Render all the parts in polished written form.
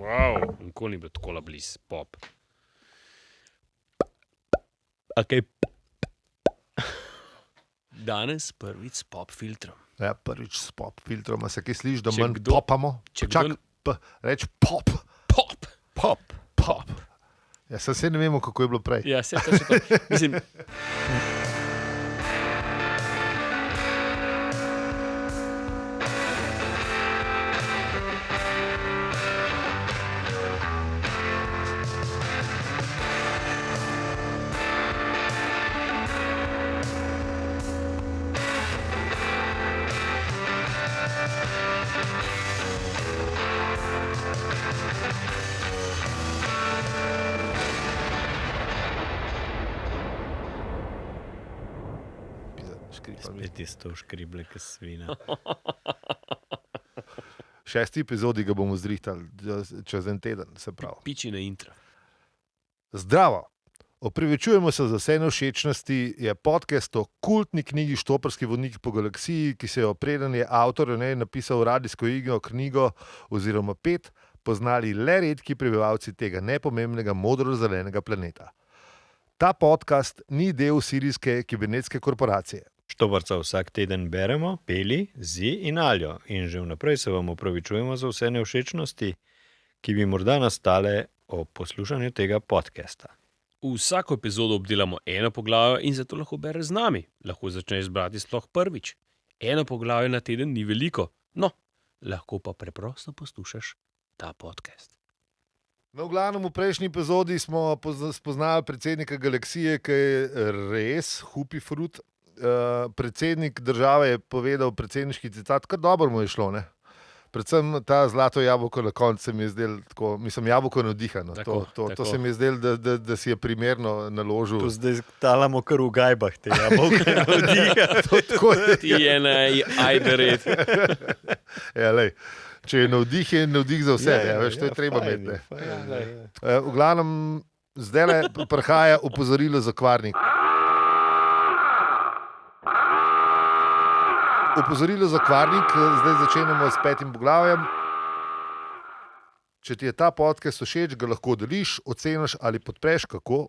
Wow, nikoli ni bil tako blizu pop. Okay. Danes prvič s pop filtrom. Ja, prvič s pop filtrom, a se kaj sliši, da Če manj kdo- popamo? če Čak, kdo- reč pop, Pop! Pop. pop. Ja, se ne vemo, kako je bilo prej. Ja, se to. Mislim, Spet isto škrible, kot svina. 6. epizodi ga bomo zrihtali čez en teden, se pravi. piči na intro. Zdravo! Opravičujemo se za vse nevšečnosti, je podcast o kultni knjigi Štoparski vodnik po galaksiji, ki se jo preden je avtor napisal radijsko knjigo oziroma 5, poznali le redki prebivalci tega nepomembnega modro-zelenega planeta. Ta podcast ni del sirijske kibernetske korporacije. Štoparca vsak teden beremo, Peli, Zi in Aljo. In že vnaprej se vam opravičujemo za vse nevšečnosti, ki bi morda nastale ob poslušanju tega podcasta. Vsako epizodo obdelamo eno poglavje in zato lahko bereš z nami. Lahko začneš brati sploh prvič. Eno poglavje na teden ni veliko, no, lahko pa preprosto poslušaš ta podcast. No, v glavnem v prejšnji epizodi smo spoznali predsednika galaksije, ki je res hupi frut. Predsednik države je povedal predsedniški citat, kar dobro mu je šlo, ne? Predvsem ta zlato jabolko na koncu se mi je zdelo tako, mislim, jabolko navdihano. To se mi je zdelo, da si je primerno naložil. Tu zdaj talamo kar v gajbah te jabolke navdiha. Tako je. Ti je ajde red. Ja, lej. Če je navdih za vse, veš, to je treba imeti. V glavnem, zdaj prihaja opozorilo za kvarnik. Opozorilo za kvarnik, zdaj začenjamo s 5. poglavjem. Če ti je ta podcast všeč, ga lahko deliš, oceniš ali podpreš, kako?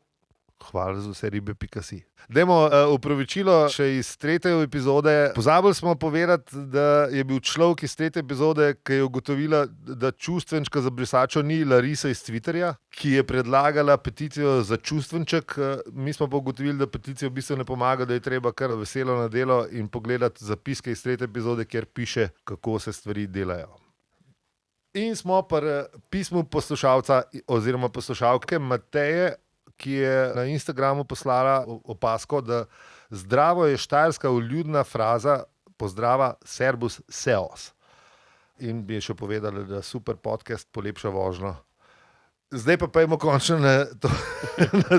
Hvala za vse ribe.si. Dajmo opravičilo še iz 3. epizode. Pozabili smo povedati, da je bil človek iz 3. epizode, ki je ugotovila, da čustvenčka za brisačo ni Larisa iz Twitterja, ki je predlagala peticijo za čustvenček. Mi smo pa ugotovili, da peticija v bistvu ne pomaga, da je treba kar veselo na delo in pogledati zapiske iz 3. epizode, kjer piše, kako se stvari delajo. In smo pri pismu poslušalca oziroma poslušalke Mateje, ki je na Instagramu poslala opazko, da zdravo je štajerska vljudna fraza pozdrava Servus Seos. In bi še povedala, da super podcast polepša vožnjo. Zdaj pa pojdimo končno na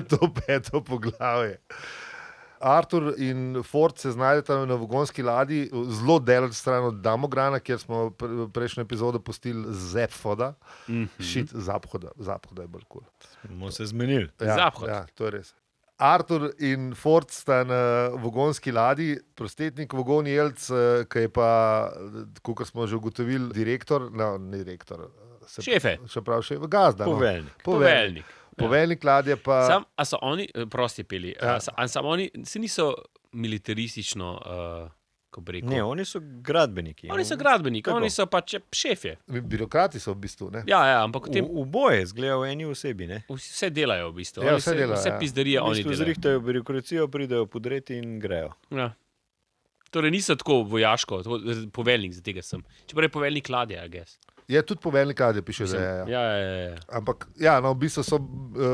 to 5. poglavje. Artur in Ford se znajdeta na vagonski ladji, zelo daleč stran od Damograna, kjer smo prejšnjo epizodo pustili Zephoda. Shit, Zaphoda je bolj cool. Smo se zmenili. Zaphod. Ja, to je res. Artur in Ford sta na vagonski ladji, prostetnik vagon Jelc, ki je pa, kot smo že ugotovili, direktor, ne direktor. Šefe. Še prav šef, gazda. Poveljnik. Poveljnik ladje pa... A so oni, prosti Peli, samo oni se niso militaristično, ko bi rekel. Ne, oni so gradbeniki. Oni so gradbeniki, oni so pač šefje. Birokrati so v bistvu, ne? Ja, ampak v tem Oboje zgledajo v eni osebi, ne? vse delajo v bistvu. Ja, Oni vse delajo, vse ja. pizdarije V oni bistvu delajo. zrihtajo birokracijo, pridejo podreti in grejo. Ja. Torej niso tako vojaško, poveljnik za tega sem. Čeprav je poveljnik ladje, I guess. Je tudi poveljnik ladje, piše, da je. Ja. Ampak, ja, no, v bistvu so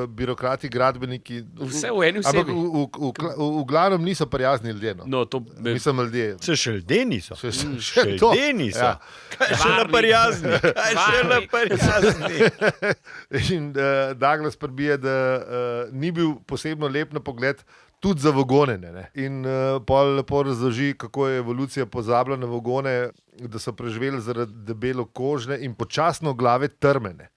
birokrati, gradbeniki. Vse v eni Ampak osebi. v glavnem niso prijazni ljudje, no. No, to Nisem ljudje. Se še ljudje niso. Še to. Ljudje niso. Ja. Kaj še naprijazni? Kaj še naprijazni? In Douglas prbije, da ni bil posebno lep na pogled, tudi za vagone. Ne? In pol lepo razloži, kako je evolucija pozabila na vagone, da so preživeli zaradi debelo kožne in počasno glave trmene.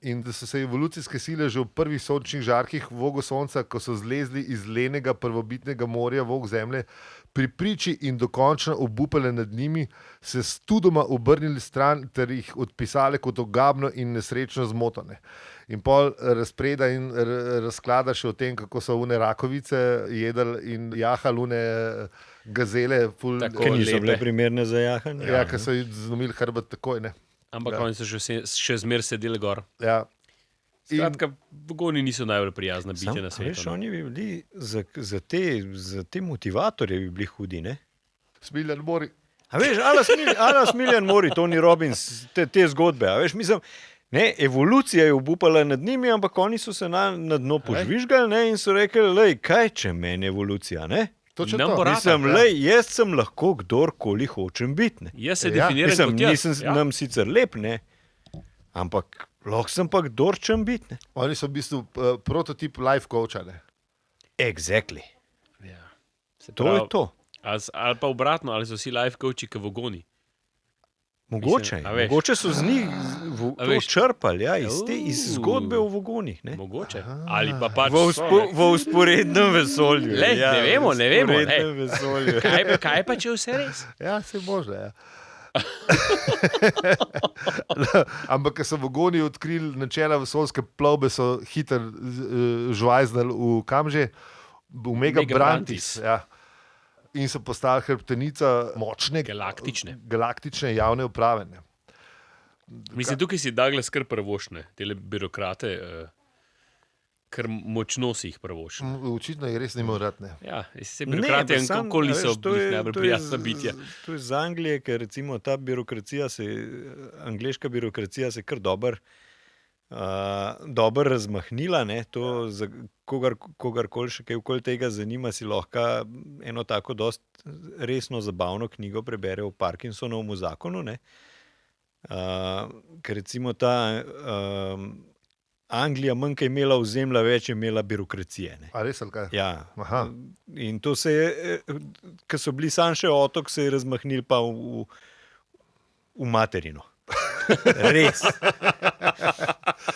In da so se evolucijske sile že v prvih sončnih žarkih vogo sonca, ko so zlezli iz lenega prvobitnega morja vog zemlje, pri priči in dokončno obupale nad njimi, se studoma obrnili stran ter jih odpisale kot ogabno in nesrečno zmotane. In pol razpreda in razklada še o tem, kako so une rakovice jedli in jahali une gazele. Ker niso bile primerne za jahanje. Ja, ker so jih zlomili hrbet takoj. Ne? Ampak oni so še zmer sedeli gor. Ja. Skratka, vogoni niso najbolj prijazna bitja na svetu. Veš, oni bi bili za te motivatorje bi bili hudi, ne? Smiljan Mori. A veš, Ala Smiljan Mori, Tony Robbins, te zgodbe. A veš, mislim, ne, evolucija je obupala nad njimi, ampak oni so se na dno požvižgali, ne, in so rekli, lej, kaj če meni evolucija, ne? Točno Nam to. bo rad. Mislim, lej, jaz sem lahko kdorkoli hočem biti, ne? Jaz se Ja, definiram Mislim, kot jaz. nisem nam sicer lep, ne? Ampak lahko sem pa kdorčem biti, ne? Oni so v bistvu prototip life coacha. Ne? Exactly. Ja. Se To pravi, je to. Ali pa obratno, ali so vsi life coachi kot vogoni. Mogoče, Mislim, a veš. mogoče so z njih A to veš. črpali, ja, iz zgodbe o vogonih, ne? Mogoče. Ali pa pač V usporednem vesolju. Lej, ne vemo, ne vemo, V usporednem vesolju. kaj pa če vse res? Ja, se možno. Ja. Ampak, ker so vogoni odkrili načela vesoljske plovbe, so hitro žvajznali v kamže, v Megabrantis. Ja. In so postali hrbtenica močne galaktične javne uprave. Ne. Mislim, tukaj si Douglas kar prvošne, tele birokrate, kar močno si jih prvošne. Očitno je res nimel rad. Ne. Ja, se birokrati nikoli niso bili najbolj prijazna bitja. To je z Anglije, ker recimo ta birokracija, angleška birokracija se kar dobro razmahnila, ne, to za kogarkoli še kaj okoli tega zanima, si lahko eno tako dost resno zabavno knjigo prebere o Parkinsonovem zakonu, ne, ker recimo ta Anglija manj kaj imela ozemlja, več je imela birokracije, ne. A res ali kaj? Ja, Aha. in to se je, ko so bili sam še otok, se je razmahnil pa v materino. Res.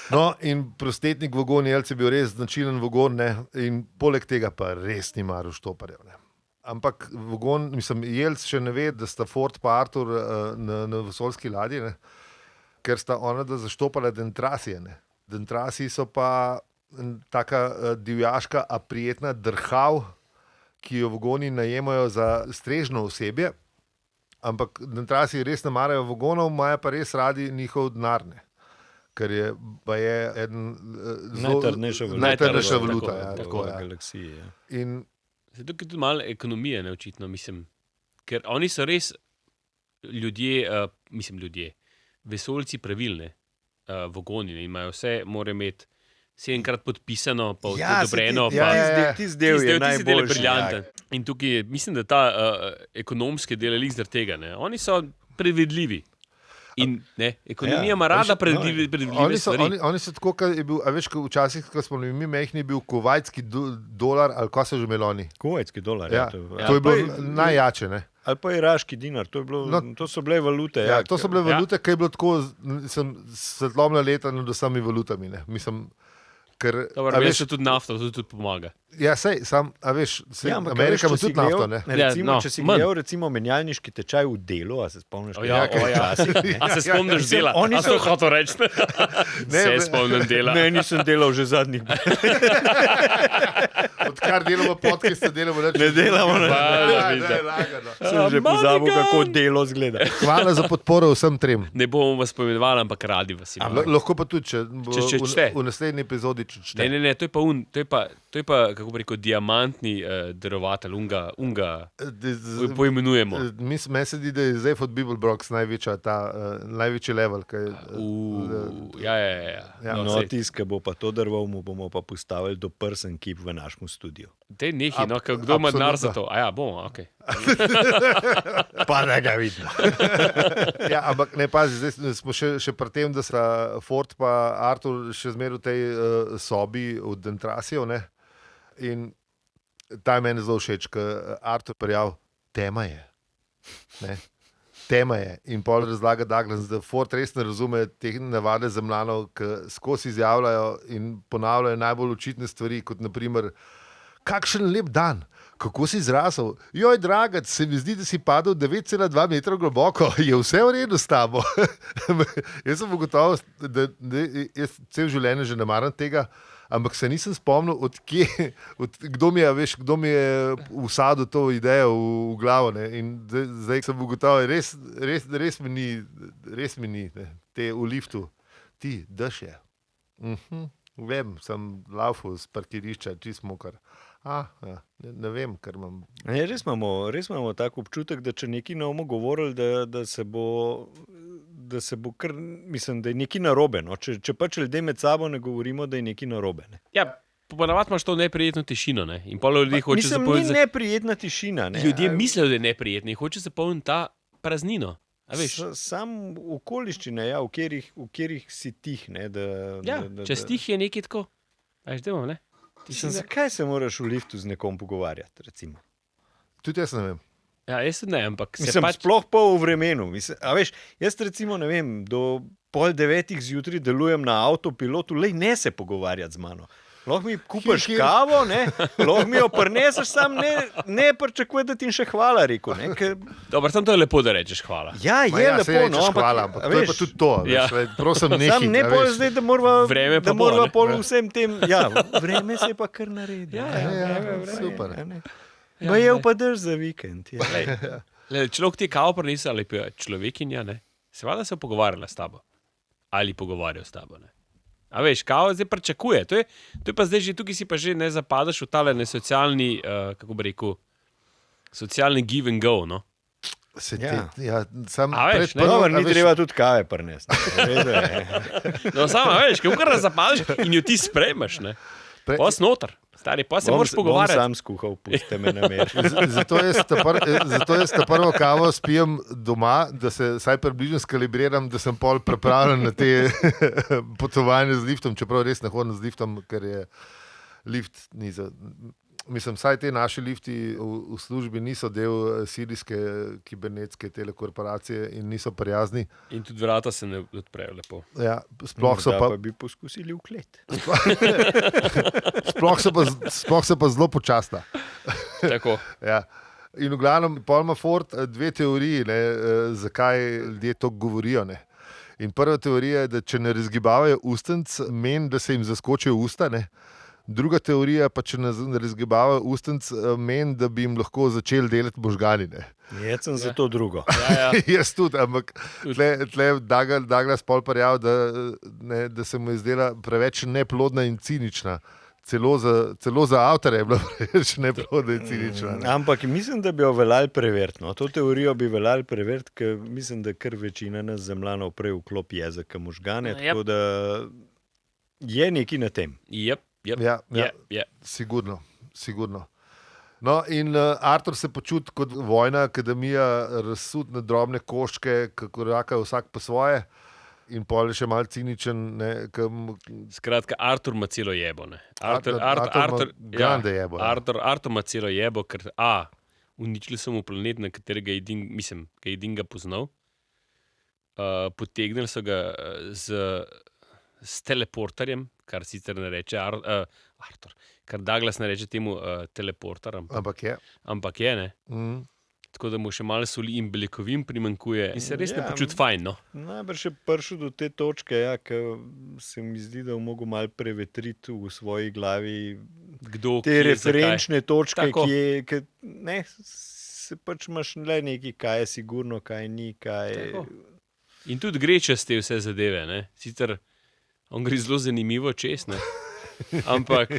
No, in prostetnik vogon Jelc je bil res značilen vogon, ne? In poleg tega pa res ni maral štoparjev. Ne? Ampak vogon, Jelc še ne ve, da sta Ford pa Artur na vesoljski ladji, ne? Ker sta ona da zaštopala dentrasije. Ne? Dentrasiji so pa taka divjaška, a prijetna drhav, ki jo vogoni najemajo za strežno osebje. Ampak dentrasi res ne marajo vogonov, imajo pa res radi njihov denar, ne. Ker je eden najtrdnejša valuta. Tako v galaksiji, ja. In Se tukaj tudi malo ekonomije, ne, očitno, mislim. Ker oni so res ljudje, vesoljci pravilne, vogoni, ne, imajo vse, morajo imeti 7-krat podpisano, pa odobreno. Tisti del je najboljši. Briljanten. In tukaj je, mislim, da ta ekonomski del je lik zaradi tega. Ne. Oni so predvidljivi. In ne, ekonomija ima rada predvidljive stvari. Oni so tako, kot je bil, a veš, včasih, ko smo mi mehni, bil kuvajtski dolar, ali ko so že imeli oni. Kuvajtski dolar, Ja, to je bilo najjače, ne. Ali pa iraški dinar, to so bile valute. Ja, to so bile valute, ki je bilo tako, svetlobna leta nad vsemi valutami, ne. Mislim, ker, Dobro, a veš, veš, tudi nafta, to tudi pomaga. ja, sej, a veš, ampak Amerika ima veš, če tudi si gledal- nafto, ne. Recimo, Ja, če si manj. gledal recimo menjalniški tečaj v delu, a se spomniš? Ja. A se spomniš Mislim, dela? oni A so- so hotel reči? Se spomnim dela. Ne, nisem delal že zadnjih. Odkar delamo podcast, delamo več. Ne delamo, ne. Lagano. Sem že pozabil, kako delo zgleda. Hvala za podporo vsem trem. Ne bomo vas pomenovali, ampak radi vas imamo. Lahko pa tudi, če bo Če čte. v naslednji epizodi čte. Ne, to je pa, kako bi rekel, diamantni darovatelj, unga poimenujemo. Meni se zdi, da je zdaj od Bibelbrox največji level. Ja. Ja. No, sej, tisti, ki bo pa to drval, mu bomo pa postavili do prsen kip v našem studiu. Dej nehi, no, kdo ima denar za to? A ja, bomo, ok. Pa da ga vidimo. Ja, ampak ne pazi, zdaj smo še pri tem, da sta Ford pa Artur še zmeraj v tej sobi od Dentrasijev, ne? In ta je meni zelo všeč, ker Artur prijavil, tema je. Ne? tema je. In pol razlaga Douglas, da Ford res ne razume te navade zemljanov, ki skozi izjavljajo in ponavljajo najbolj očitne stvari, kot naprimer, kakšen lep dan, kako si zrasel. Joj, dragac, se mi zdi, da si padel 9,2 metra globoko, je vse v redu s tabo. Jaz sem ugotovil, da jaz cel življenje že ne maram tega, ampak se nisem spomnil, kdo mi je vsadil to idejo v glavo. Ne? In zdaj sem ugotovil, res mi ni, ne? Te v liftu, ti, daš je. Vem, sem laufal z parkirišča, čist mokar. Ne vem, kar imam. Res imamo tak občutek, da če nekaj ne bomo govorili, da se bo kar, mislim, da je nekaj narobe. No? Če pač ljudje med sabo ne govorimo, da je nekaj narobe. Ne? Ja, ponavadi imaš to neprijetno tišino, ne? In pol ljudi hoče Mislim, zapolniti. ni neprijetna tišina. Ne? Ljudje mislijo, da je neprijetno in hoče zapolniti ta praznino. A veš? Sam okoliščine, ja, v katerih si tih. Ne, Čez tih je nekaj tako. Veš, dajmo, ne? Zakaj se moraš v liftu z nekom pogovarjati, recimo? Tudi jaz ne vem. Ja, jaz tudi ne, ampak Mislim, sploh pa v vremenu. A veš, jaz recimo, ne vem, do 8:30 zjutraj delujem na avtopilotu, ne se pogovarjati z mano. Lahko mi kupiš kavo, lahko mi jo prineseš, sam ne pričakuje, da ti še hvala rekel. Dobro, tam to je lepo, da rečeš hvala. Ja, je lepo, no, hvala, ampak to je pa tudi to. Ja. Prosim, sam ne pol zdaj, da morava pol ne? vsem tem, ja, vreme se pa kar naredi. Ja, super. Ma je pa drž za vikend. Ja. Človek ti je kavo prinesel ali pa človekinja, ne? Seveda se je pogovarjala s tabo. Ali pogovarjal s tabo, ne? A veš, kavo zdaj pričakuje. To je pa zdaj že, tukaj si pa že ne zapadaš v tale nesocialni, kako bi rekel, socialni give and go, no? Sam veš, Ni treba tudi kave prinesti. No, samo, veš, kako kar zapadaš in jo ti sprejmeš, ne? Pa si noter, stari, pa se moraš pogovarjati. Bom sam skuhal, puste me na mer. Zato jaz ta prvo kavo spijem doma, da se vsaj približno skalibriram, da sem pol pripravljen na te potovanje z liftom, čeprav res ne hodim z liftom, ker je lift ni za... Mislim, vsaj te naši lifti v službi niso del sirijske kibernetske telekorporacije in niso prijazni. In tudi vrata se ne odprejo lepo. Ja, sploh so pa bi poskusili v klet. sploh so pa zelo počasna. Tako. Ja. In v glavnem, pol ima Ford dve teoriji, zakaj ljudje to govorijo. Ne. In prva teorija je, da če ne razgibavajo ustnic, meni, da se jim zaskočijo usta. Ne. Druga teorija pa, če ne razgibavajo ustnic, meni, da bi jim lahko začeli delati možgani. Jaz sem za to drugo. Ja. Jaz tudi, ampak tle Douglas pol parjav, da se mu je zdela preveč neplodna in cinična. Celo za avtorje je bila preveč neplodna in cinična. Ampak mislim, da bi jo veljali preveriti. No. To teorijo bi veljali preveriti, ker mislim, da kar večina nas zemljanov prej vklopi jezika možgane, tako da je nekaj na tem. Yep. Ja, sigurno. No, in Artur se počuti kot vojna akademija, razsut na drobne koščke, kako raka vsak po svoje, in pol je še malo ciničen. Skratka, Artur ima celo jebo. Artur ima celo jebo, ker uničili so mu planet, na katerega je edinga poznal. Potegnili so ga s teleporterjem, kar sicer ne reče Artur, kar Douglas ne reče temu teleporter, ampak je, ne? Tako da mu še malo soli in beljakovin primanjkuje in se res ne počuti fajn, no? Najbrž je prišel do te točke, ker se mi zdi, da bo mogel malo prevetriti v svoji glavi te referenčne točke, ki se pač imaš le nekaj, kaj je sigurno, kaj ni, kaj... Tako. In tudi gre čez te vse zadeve, ne? Sicer on gre zelo zanimivo čez, ne? Ampak,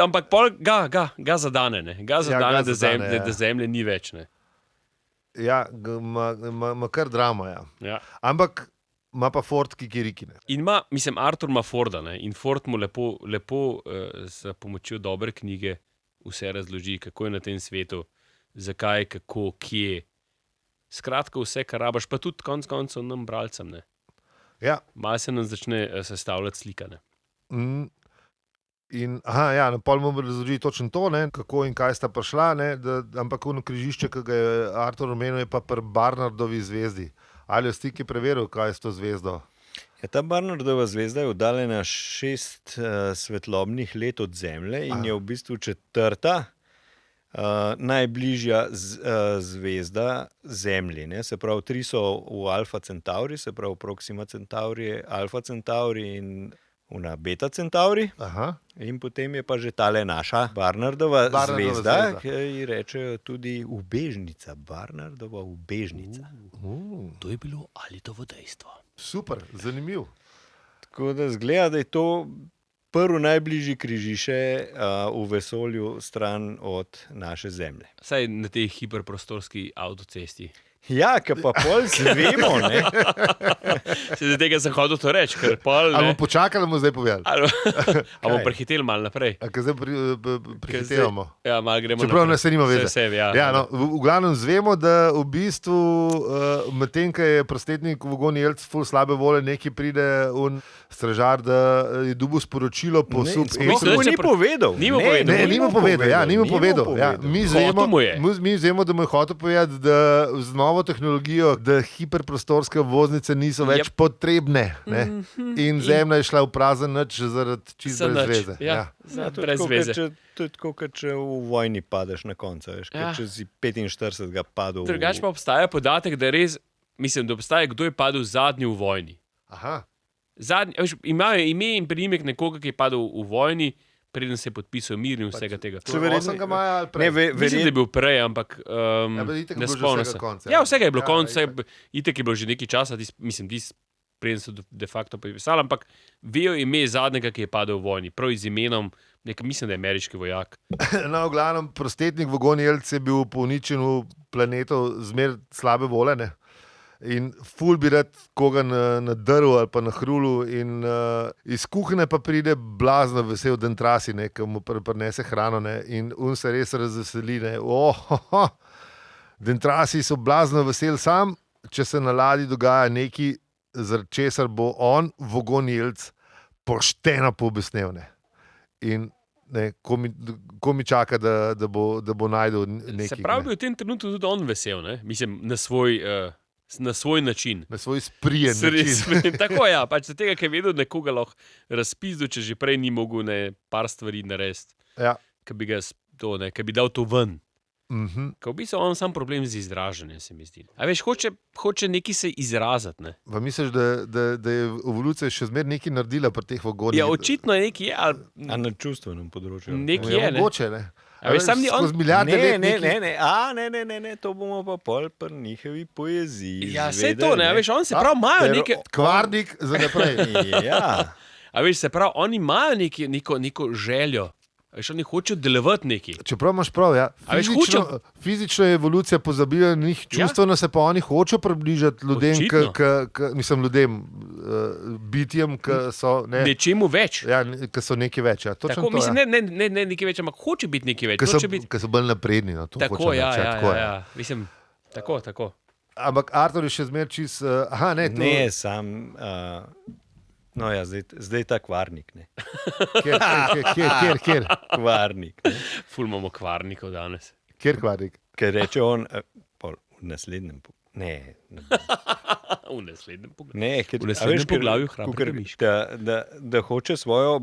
ampak pol ga zadane, ne? Ga zadane, da zemlje ni več, ne? Ja, ima kar drama, ja. Ja. Ampak ima pa Ford kikiriki, ne? In Artur ima Forda, ne? In Ford mu lepo s pomočjo dobre knjige vse razloži, kako je na tem svetu, zakaj, kako, kje. Skratka, vse, kar rabaš, pa tudi konec koncev nam bralcem, ne? Ja. Malo se nam začne sestavljati slika, ne? Na pol bomo razložili točno to, ne, kako in kaj sta prišla, ne, ampak ono križišče, ki ga je Artur omenil, je pa pri Barnardovi zvezdi. Ali si ti preveril, kaj je s to zvezdo? Ja, ta Barnardova zvezda je oddaljena 6 svetlobnih let od Zemlje in je v bistvu 4. Najbližja zvezda Zemlji. Ne? Se pravi, 3 so v Alfa Centauri, se pravi Proxima Centauri, Alfa Centauri in Beta Centauri. Aha. In potem je pa že tale naša Barnardova zvezda, ki ji rečejo tudi ubežnica. Barnardova ubežnica. To je bilo Alitovo dejstvo. Super, zanimiv. Tako da zgleda, da je to prvo najbližji križišče v vesolju stran od naše Zemlje. Saj na tej hiperprostorski avtocesti. Ja, ki pa pol zvemo, ne? Se tega sem hodil to reči, ker pol... Ali bomo počakali, bomo zdaj povedali? Ali bomo prehiteli malo naprej? Ker zdaj prehitevamo. Ja, malo gremo Čeprav naprej. nas se nima veze. Ja. V glavnem zvemo, da v bistvu medtem, ko je prostetnik v Vogoni Jelc ful slabe vole, neki pride stražar, da je dobil sporočilo po Ni povedal. Ni mu povedal. Mi zvemo, da mu je hotel povedati, da z novo tehnologijo, da hiperprostorske obvoznice niso več potrebne. Ne? In Zemlja je šla v prazen nič zaradi čisto brez veze. Brez veze. To je tako, kot če v vojni padeš na koncu. Če si 45 padel. Drugač pa obstaja podatek, da res, mislim, da obstaja, kdo je padel zadnji v vojni. Aha. Imajo ime in priimek nekoga, ki je padel v vojni, preden se je podpisal mir in vsega tega. Verjetno maja ali prej. Mislim, da je bil prej, ampak ne spomnim se. Ja, vsega je bilo konc, itek je bilo že nekaj časa, preden so de facto podpisali, ampak vejo ime zadnjega, ki je padel v vojni, prav z imenom, mislim, da je ameriški vojak. No, v glavnem, prostetnik v Vogoni Jelc je bil po uničenju planetov zmer slabe vole, ne? In ful bi rad koga na drvu ali pa na hrulu in iz kuhne pa pride blazno vesel Dentrasi, ki mu prinese hrano, ne, in on se res razveseli, ne. Dentrasi so blazno vesel sam, če se na ladji dogaja nekaj, zaradi česar bo on Vogoni Jelc pošteno poobesnel, ne. In ne, ko mi čaka, da bo najdel nekaj. Se pravi, v tem trenutku tudi on vesel, ne? Mislim, na svoj način. Na svoj sprijen način. Tako ja, pač za tega, ker je vedel nekoga lahko razpizdu, če že prej ni mogel par stvari narediti. Ja. Ker bi dal to ven. Ker v bistvu on sam problem z izražanjem, se mi zdi. A veš, hoče nekaj se izraziti, ne? Pa misliš, da je evolucija še zmer nekaj naredila pri teh vagonih? Ja, očitno je nekaj, ali... A na čustvenem področju? Nekaj je, ne? Mogoče, ne? A veš, sam ni on... Ne, to bomo pa pol pri njihovi poeziji. Ja, vse to, ne, a veš, on se prav imajo neke... Kvarnik za naprej. Ja. A veš, se prav, oni imajo neko željo. A veš, oni hočejo delovati nekaj. Čeprav imaš prav, ja. Fizično je evolucija pozabila njih, čustveno se pa oni hočejo približati ljudem, bitjem, ki so... Nečemu več. Ja, ki so nekaj več, ja. Točno tako, to, mislim, ja. ne nekaj več, ampak hoče biti nekaj več. Ki so bolj napredni, no, to tako, hočem reči. Ja. Mislim, tako. Ampak Artur je še zmer čist... sam... No ja, zdaj ta kvarnik, ne. Kjer? Kvarnik. Ful imamo kvarnikov danes. Kjer kvarnik? Ker reče on, v naslednjem V naslednjem poglavju Hrabre miške. Da hoče svojo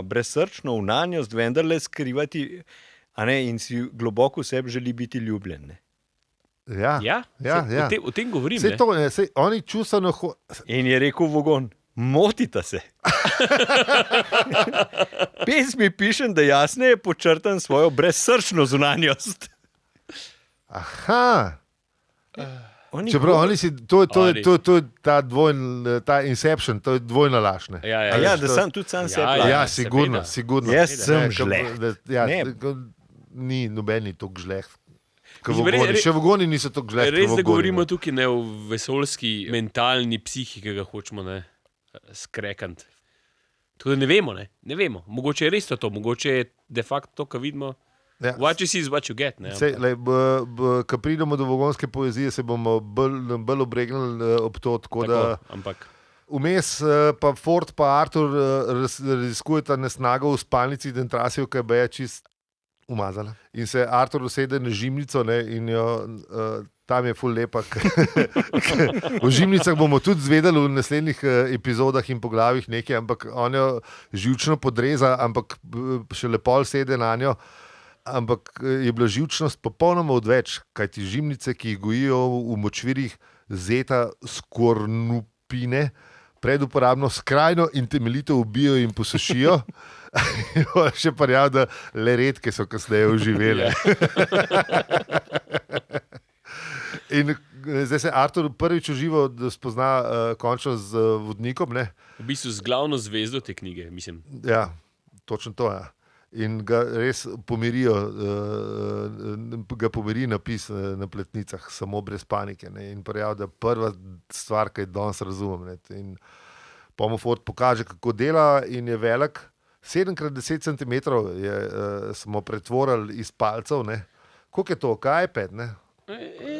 brezsrčno vnanjost vendarle skrivati, in si globoko v sebi želi biti ljubljen, ne. Ja. O tem govorim, ne. Oni čustveno... In je rekel Vogon, motita se. Pesmi pišem, da jasneje počrtam svojo brezsrčno zunanjost. Aha. Čeprav oni si, to je ta Inception, to je dvojna laž, ne. Ja, da sam tudi sam se plača. Ja, sigurno. Jaz sem žleh. Ni nobeni toliko žleh. Še Vogoni niso toliko žleh. Res, da govorimo tukaj ne o vesoljski mentalni psihi, ki ga hočemo skrekant. Tako da ne vemo. Mogoče je res to, mogoče je de facto to, kar vidimo. What you see is what you get. Ko pridemo do vogonske poezije, se bomo bolj obregnili ob to, tako da ampak Vmes pa Ford pa Artur raziskujeta nesnago v spalnici Dentrasijo, ki je čist umazala. In se Artur usede na žimnico, ne, in jo, tam je ful lepa. V žimnicah bomo tudi zvedeli v naslednjih epizodah in poglavjih nekaj, ampak on jo živčno podreza, ampak še lepo sede na njo. Ampak je bila živčnost popolnoma odveč, kajti žimnice, ki jih gojijo v močvirjih zeta skornupine, preduporabno skrajno in temeljito ubijo in posušijo. Še parjav, da le redke so kasneje oživele. In zdaj se Artur prvič uživo spozna končno z vodnikom. Ne? V bistvu z glavno zvezdo te knjige, mislim. Ja, točno to, ja. In ga res pomirijo, ga pomiri napis na pletnicah, samo brez panike. Ne? In parjav, da prva stvar, ki je danes razumem. Ne? In Pomofort pokaže, kako dela in je velik. 7x10 cm smo pretvorili iz palcev. Ne? Koliko je to? Kaj iPad? Ne?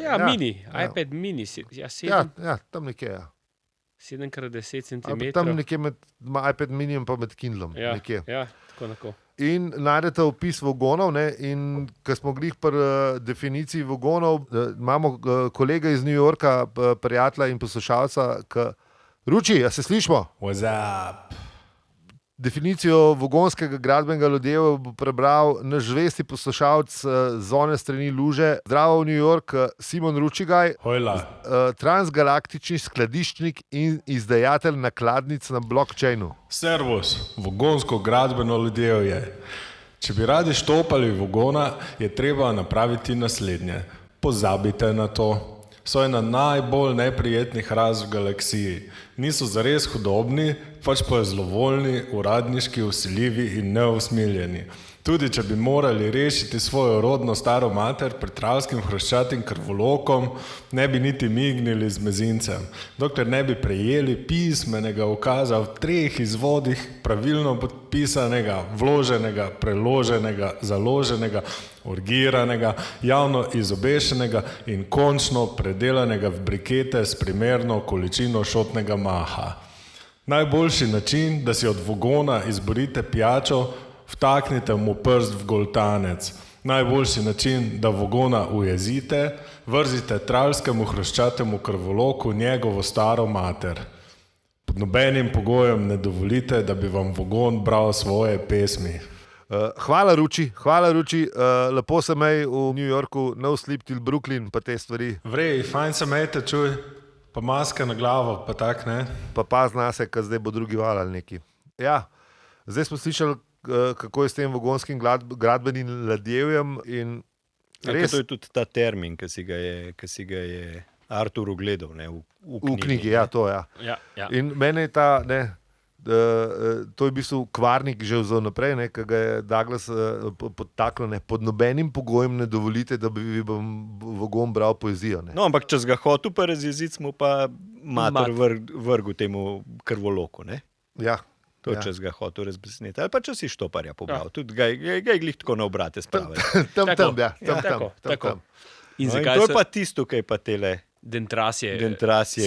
Ja, mini, iPad mini. Ja, tam nekje. Ja. 7x10 cm. Tam nekje med iPad minijem pa med Kindlom. Ja, nekje. ja, tako. In najdete opis vagonov, ne? In ko smo glih pri definiciji vagonov, imamo kolega iz New Yorka, prijatelja in poslušalca, Ruči, a se slišimo? What's up? Definicijo vagonskega gradbenega ljudeva bo prebral naš zvesti poslušalec z one strani luže. Zdravo v New York, Simon Ručigaj, transgalaktični skladiščnik in izdajatelj nakladnic na blockchainu. Servus, vagonsko gradbeno ljudevje. Če bi radi štopali vagona, je treba napraviti naslednje. Pozabite na to. So ena najbolj neprijetnih ras v galaksiji. Niso zares hudobni, pač pa zlovoljni, uradniški, vsiljivi in neusmiljeni. Tudi če bi morali rešiti svojo rodno staro mater pred travskim hroščatim krvolokom, ne bi niti mignili z mezincem, dokler ne bi prejeli pismenega ukaza v 3 izvodih, pravilno podpisanega, vloženega, preloženega, založenega, urgiranega, javno izobešenega in končno predelanega v brikete s primerno količino šotnega maha. Najboljši način, da si od vagona izborite pijačo, vtaknite mu prst v goltanec. Najboljši način, da vagona ujezite, vrzite travskemu hroščatemu krvoloku njegovo staro mater. Pod nobenim pogojem ne dovolite, da bi vam vagon bral svoje pesmi. Hvala Ruči. Lepo se mej v New Yorku, no sleep till Brooklyn, pa te stvari. Vrej, fajn se mejte, čuj, pa maska na glavo, pa tak, ne? Pa paz na se, kad zdaj bo drugi val ali neki. Ja, zdaj smo slišali, kako je s tem vagonskim gradbenim ladjevjem in res... To je tudi ta termin, ki si ga je Artur ogledal, ne, v knjigi. Ja, to, ja. Ja. In mene je ta, ne, to je v bistvu kvarnik že vzel naprej, ne, ki ga je Douglas podtaknil, ne, pod nobenim pogojem ne dovolite, da bi vagon bral poezijo. Ne. No, ampak če ga hotel pa razjeziti, smo pa mater vrgu temu krvoloku, ne? Ja. To, če si ga hotel razbesneti. Ali pa če si štoparja pobral. Ja. Tudi ga je glih tako na obrate spravil. Tam. In no, in to je pa tisto, kaj pa tele Dentrasije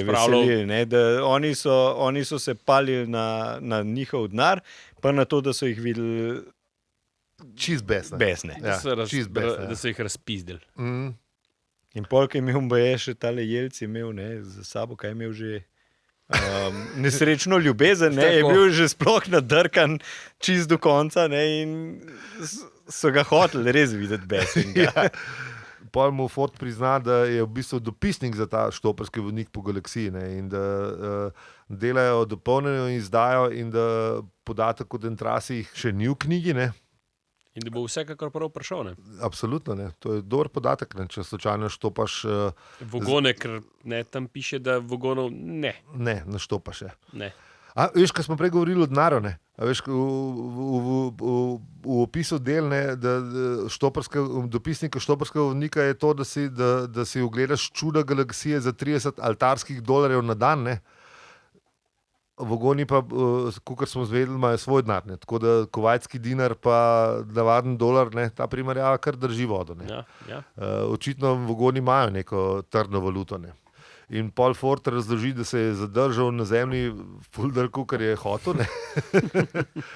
veselili, ne? Da oni so se palili na njihov denar, pa na to, da so jih videli čist besne. Ja, da so jih razpizdili. In polk je imel še tale Jelc imel, ne, za sabo, kaj je imel že... nesrečno ljubezen, ne, je bil že sploh nadrkan čist do konca, ne, in so ga hoteli res videti besenga. Ja. Pol mu Ford prizna, da je v bistvu dopisnik za ta štoparski vodnik po galaksiji, ne, in da delajo dopolnjeno in izdajo in da podatek o Dentrasih še ni v knjigi, ne. In da bo vsekakor prav prišel, ne? Absolutno, ne. To je dober podatek, ne, če slučajno štopaš... Vagone, ker ne, tam piše, da vagonov ne. Ne štopaš, ja. Ne. A veš, ko smo prej govorili o denarju, ne? A veš, v opisu del, ne, da dopisnika štoparskega vodnika je to, da si ogledaš čuda galaksije za $30 altarskih na dan, ne? Vagoni pa, kakor smo zvedeli, imajo svoj denar, ne? Tako da kuvajtski dinar pa navaden dolar, ne, ta primerjava kar drži vodo. Ne? Ja. Očitno vagoni imajo neko trdno valuto. Ne? In Paul Ford razloži, da se je zadržal na zemlji fuldrku, kar je hotel.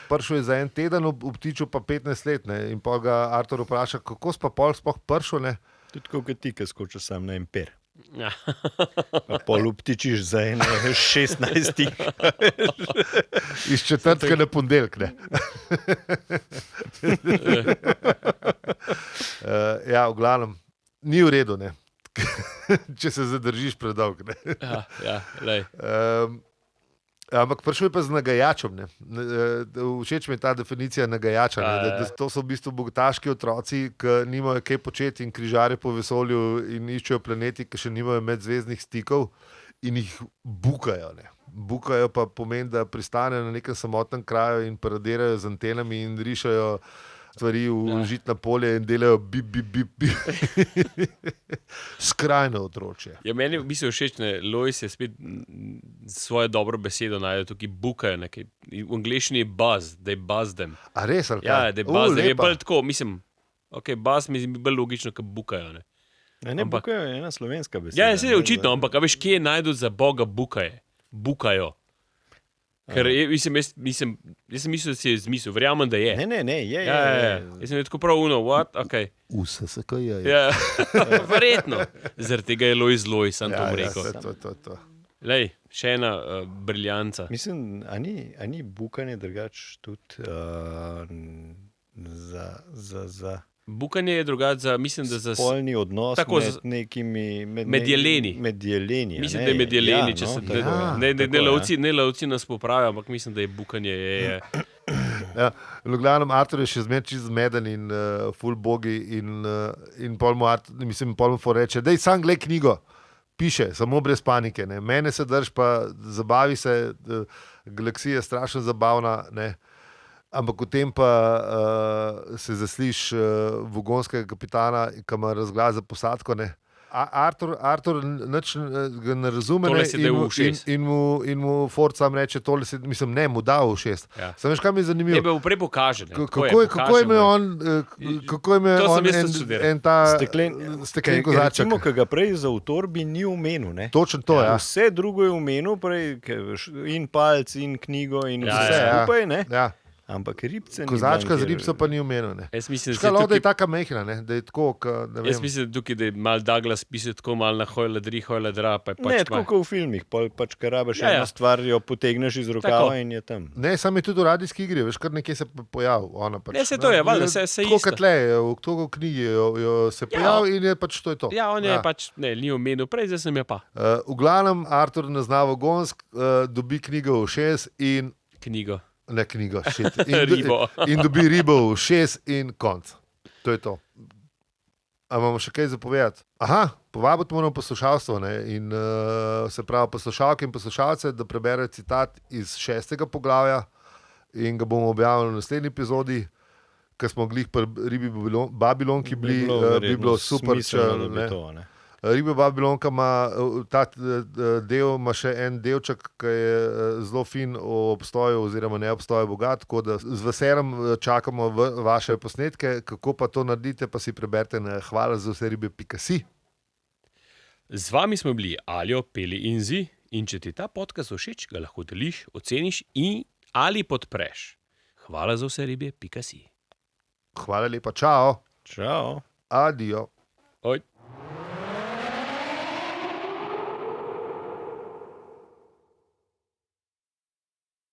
Prišel je za en teden, obtičil pa 15 let. Ne? In pa ga Artur vpraša, kako si pa Paul sploh prišel. Ne? Tudi kot ti, ki skočiš sam na imper. Ja. Pa pol obtičiš za ene 16. Iz četrtka na ponedeljek. Ja, v glavnem, ni v redu, ne. Če se zadržiš predolgo. Ampak prišel je pa z nagajačem. Ne. Všeč mi je ta definicija nagajača. Ne, da to so v bistvu bogataški otroci, ki nimajo kaj početi in križare po vesolju in iščejo planeti, ki še nimajo medzvezdnih stikov in jih bukajo. Ne. Bukajo pa pomeni, da pristanejo na nekem samotnem kraju in paradirajo z antenami in rišajo stvari v žitna polje in delajo bip. Skrajno otročje. Ja, meni je v bistvu všeč, Lois je spet svojo dobro besedo najdel tukaj, bukajo nekaj. V angleščini je buzz, da je buzz them. A res, ali kaj? Ja, da je buzz them. Je bolj tako, mislim, buzz mi je bolj logično, kot bukajo. Ne, bukajo je ena slovenska beseda. Ja, se je očitno, ampak a veš, kje je najdel za Boga bukajo? Ker jaz sem mislil, da si je zmislil, verjamem, da je. Ne, je. Jaz sem tako prav what? Okay. Vse se kaj je. Ja, verjetno. Zaradi tega je Lois, sem to rekel. To. Lej, še ena briljanca. Mislim, a ni bukanje drugače tudi za Bukanje je drugače za, mislim, da za spolni odnos tako med nekimi med jeleni. Mislim, da je med jeleni, če se ne lovci nas popravijo, ampak mislim, da je bukanje Ja, v glavnem Artur je še zmeraj čisto zmeden in full bogi in pol mu Ford reče, daj sam gled knjigo, piše, samo brez panike, ne. Mene se drž, pa zabavi se, galaksija je strašno zabavna, ne. Ampak v tem pa se zasliš vogonskega kapitana, ki ima razglas za posadko. Ne. Artur nič ga ne razume in mu Ford sam reče, ne, mu da v šest. Ja. Sam veš, kaj mi je zanimivo? Ne, prej pokaže. Kako je on en ta steklen kozarček? Recimo, ki ga prej za v torbi ni omenil. Ne? Točno to, ja. Vse drugo je omenil prej, in palc, in knjigo, in vse skupaj. Ne? Ja. Ampak ribce ni. Kozačka z ribco pa ni omenil. Škalo, da je taka mehna, da je tako, ne vem. Jaz mislim, da tukaj, da je mal Douglas pisal tako mal na hojladri, pa je pač ne, tako kot v filmih, pač kar rabiš eno stvar, jo potegneš iz rokava in je tam. Ne, sam je tudi v radijski igri, veš, kar nekje se pojavil. Pač, ne, se to je, valjda, se isto. Tako kot le, v knjigi se pojavil in je pač to je to. Ja, on je pač, ne, ni omenil prej, zdaj sem je pa. V glavnem, Artur ne zna vogonsk, dobi knjigo v 6 in... Knjigo. Ne knjigo, šit. In dobi ribo v 6 in konc. To je to. A imamo še kaj zapovedati? Aha, povabiti moramo poslušalstvo, ne? In se pravi poslušalke in poslušalce, da preberejo citat iz 6. poglavja in ga bomo objavili v naslednji epizodi, ker smo glih pri ribi Babilonki bili, bi bilo super, Riba Babilonka ima ta del, ima še en delček, ki je zelo fin o obstoju oziroma neobstoju Boga, tako da z veseljem čakamo vaše posnetke, kako pa to naredite, pa si preberite na hvalazavseribe.si. Z vami smo bili Aljo, Peli in Zi in če ti ta podcast všeč, ga lahko deliš, oceniš in ali podpreš. hvalazavseribe.si. Hvala lepa, čao. Čao. Adijo. Oj.